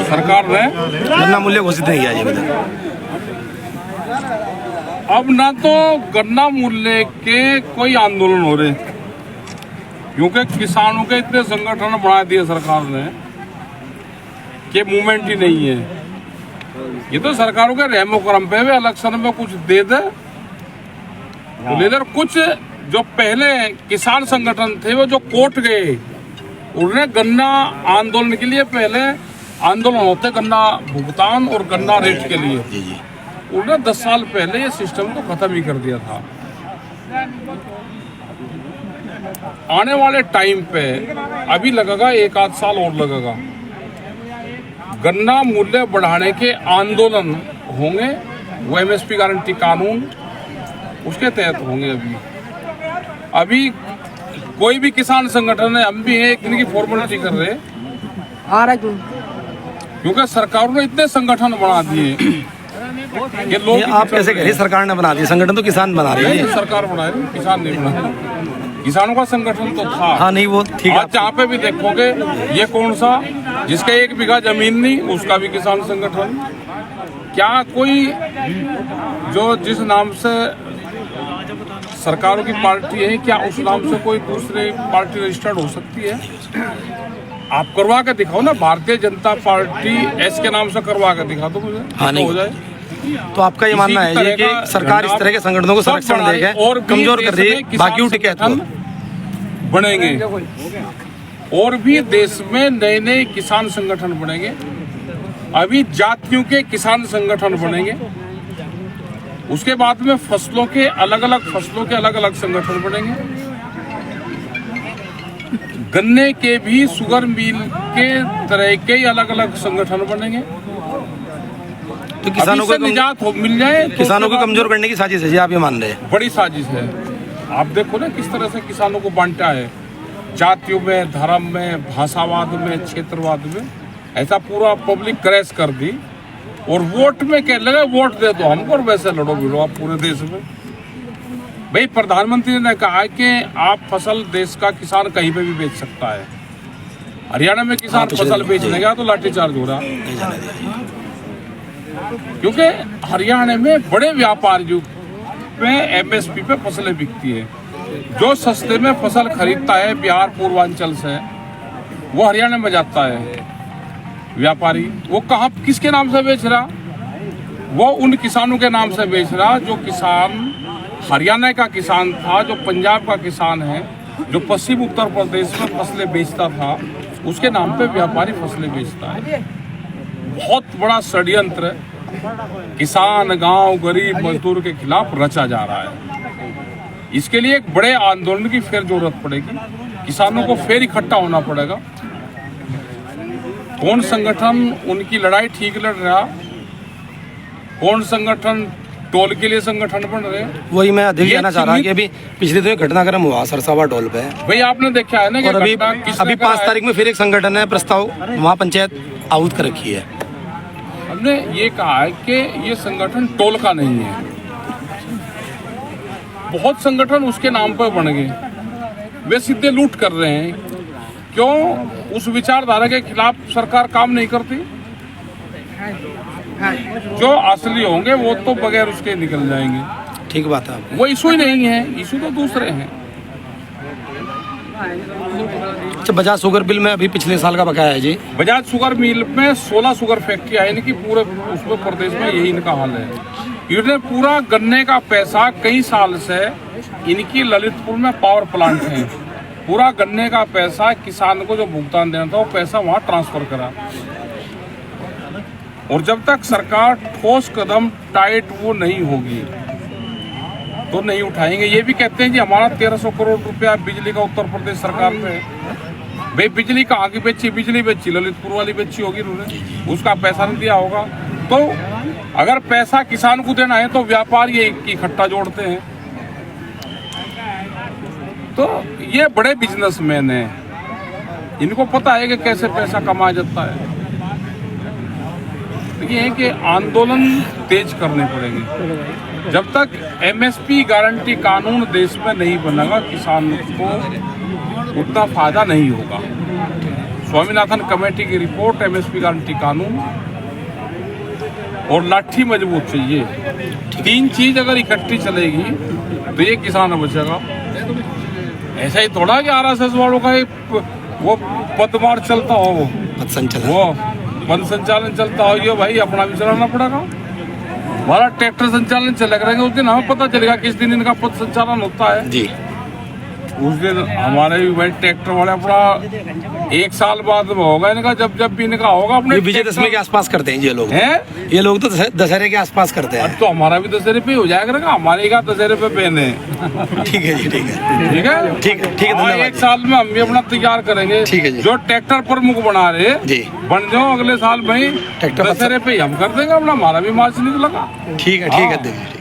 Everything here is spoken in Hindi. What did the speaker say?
सरकार ने गन्ना मूल्य घोषित नहीं किया जी अभी तक। अब ना तो गन्ना मूल्य के कोई आंदोलन हो रहे, क्योंकि किसानों के इतने संगठन बना दिए सरकार ने कि मूवमेंट ही नहीं है। ये तो सरकारों के रहमो करम पे भी इलेक्शन में कुछ दे दे तो लेकर कुछ जो पहले किसान संगठन थे वो जो कोर्ट गए, उन्होंने गन्ना आंदोलन के लिए पहले आंदोलन होते गन्ना भुगतान और गन्ना रेट के लिए, उन्होंने 10 साल पहले ये सिस्टम को खत्म ही कर दिया था। आने वाले टाइम पे अभी लगेगा 1 आध साल और लगेगा, गन्ना मूल्य बढ़ाने के आंदोलन होंगे, वो एमएसपी गारंटी कानून उसके तहत होंगे। अभी कोई भी किसान संगठन है, हम भी हैं, एक दिन की फॉर्मेलिटी कर रहे हैं, क्योंकि सरकारों ने इतने संगठन बना दिए कि लोग। आप कैसे कह रहे सरकार ने बना दिया? संगठन तो किसान बना रही है। सरकार बना रही, किसान नहीं बना। किसानों का संगठन तो था। हाँ नहीं वो ठीक है। आज जहाँ पे भी देखोगे ये कौन सा जिसका 1 बीघा जमीन नहीं, उसका भी किसान संगठन। क्या कोई जो जिस नाम से सरकारों की पार्टी है, क्या उस नाम से कोई दूसरी पार्टी रजिस्टर्ड हो सकती है? आप करवा के दिखाओ ना, भारतीय जनता पार्टी एस के नाम से करवा के दिखा दो मुझे। हाँ नहीं हो जाए। तो आपका ये मानना है ये कि सरकार इस तरह के संगठनों को संरक्षण देगा और कमजोर कर रही है, बाकी टिकैत बनेंगे और भी देश में नए नए किसान संगठन बनेंगे। अभी जातियों के किसान संगठन बनेंगे, उसके बाद में फसलों के अलग अलग संगठन बनेंगे। गन्ने के भी शुगर मिल के तरह के अलग अलग संगठन बनेंगे। तो किसानों को निजात मिल जाए, किसानों को कमजोर करने की साजिश है जी, आप ये मान रहे हैं? बड़ी साजिश है। आप देखो ना किस तरह से किसानों को बांटा है, जातियों में, धर्म में, भाषावाद में, क्षेत्रवाद में, ऐसा पूरा पब्लिक क्रैश कर दी। और वोट में क्या लगा, वोट दे दो हमको और वैसे लड़ो भिड़ो आप पूरे देश में। भाई प्रधानमंत्री ने कहा है कि आप फसल देश का किसान कहीं पे भी बेच सकता है। हरियाणा में किसान फसल बेचने गया तो लाठीचार्ज हो रहा, क्योंकि हरियाणा में बड़े व्यापारियों पे एमएसपी पे फसलें बिकती है। जो सस्ते में फसल खरीदता है बिहार पूर्वांचल से, वो हरियाणा में जाता है व्यापारी। वो कहाँ किसके नाम से बेच रहा? वो उन किसानों के नाम से बेच रहा जो किसान हरियाणा का किसान था, जो पंजाब का किसान है, जो पश्चिम उत्तर प्रदेश में फसलें बेचता था, उसके नाम पे व्यापारी फसलें बेचता है। बहुत बड़ा षड्यंत्र किसान, गांव, गरीब मजदूर के खिलाफ रचा जा रहा है। इसके लिए एक बड़े आंदोलन की फिर जरूरत पड़ेगी, किसानों को फिर इकट्ठा होना पड़ेगा। कौन संगठन उनकी लड़ाई ठीक लड़ रहा, कौन संगठन टोल के लिए संगठन बन रहे, वही मैं अधिक कहना चाह रहा कि अभी पिछले दिन घटनाक्रम हुआ सरसावा टोल पे। भाई आपने देखा है ना कि अभी 5 तारीख में फिर एक संगठन है प्रस्ताव वहाँ पंचायत आहूत कर रखी है। हमने ये कहा है कि ये संगठन टोल का नहीं है। बहुत संगठन उसके नाम पर बन गए, वे सीधे लूट कर रहे हैं। क्यों? उस विचारधारा के खिलाफ सरकार काम नहीं करती। जो असली होंगे वो तो बगैर उसके निकल जाएंगे। ठीक बात है। वो इशू ही नहीं है, इशू तो दूसरे हैं। अच्छा, बजाज शुगर बिल में अभी पिछले साल का बकाया है जी। बजाज शुगर मिल में 16 शुगर फैक्ट्री है, इनकी पूरे उसमें प्रदेश में यही इनका हाल है। इन्हें पूरा गन्ने का पैसा कई साल से इनकी ललितपुर में पावर प्लांट है, पूरा गन्ने का पैसा किसान को जो भुगतान देना था वो पैसा वहाँ ट्रांसफर करा। और जब तक सरकार ठोस कदम टाइट वो नहीं होगी तो नहीं उठाएंगे। ये भी कहते हैं जी हमारा 1300 करोड़ रुपया बिजली का उत्तर प्रदेश सरकार पे है। भाई बिजली कहाँ की बेची? बिजली बेची ललितपुर वाली बेची होगी उन्होंने, उसका पैसा नहीं दिया होगा। तो अगर पैसा किसान को देना है तो व्यापारी इकट्ठा जोड़ते हैं। तो ये बड़े बिजनेसमैन हैं, इनको पता है कि कैसे पैसा कमाया जाता है। तो ये है कि आंदोलन तेज करने पड़ेंगे। जब तक एमएसपी गारंटी कानून देश में नहीं बनेगा किसान को उतना फायदा नहीं होगा। स्वामीनाथन कमेटी की रिपोर्ट, एमएसपी गारंटी कानून और लाठी मजबूत चाहिए। 3 चीज अगर इकट्ठी चलेगी तो ये किसान बचेगा। ऐसा ही थोड़ा कि आरएसएस वालों का वो पदमार चलता हो, वो पद संचालन चलता हो, ये भाई अपना भी चलाना पड़ेगा। हमारा ट्रैक्टर संचालन चले करेंगे उस दिन हमें पता चलेगा किस दिन इनका पद संचालन होता है जी। उस दिन हमारे भी भाई ट्रैक्टर वाले अपना 1 साल बाद में होगा इनका, जब भी इनका होगा अपने विजयदशमी के आसपास करते हैं ये लोग हैं। ये लोग तो दशहरे के आसपास करते हैं। अब तो हमारा भी दशहरे पे हो जाएगा, हमारे का दशहरे पे पहने। ठीक है जी, ठीक है, ठीक है, ठीक है, ठीक है, धन्यवाद। 1 साल में हम भी अपना तैयार करेंगे। ठीक है जी। जो ट्रैक्टर प्रमुख बना रहे जी, बन जाओ अगले साल भाई, ट्रैक्टर दशहरे पे हम कर देंगे अपना, हमारा भी मार्च निकलेगा। ठीक है, ठीक है।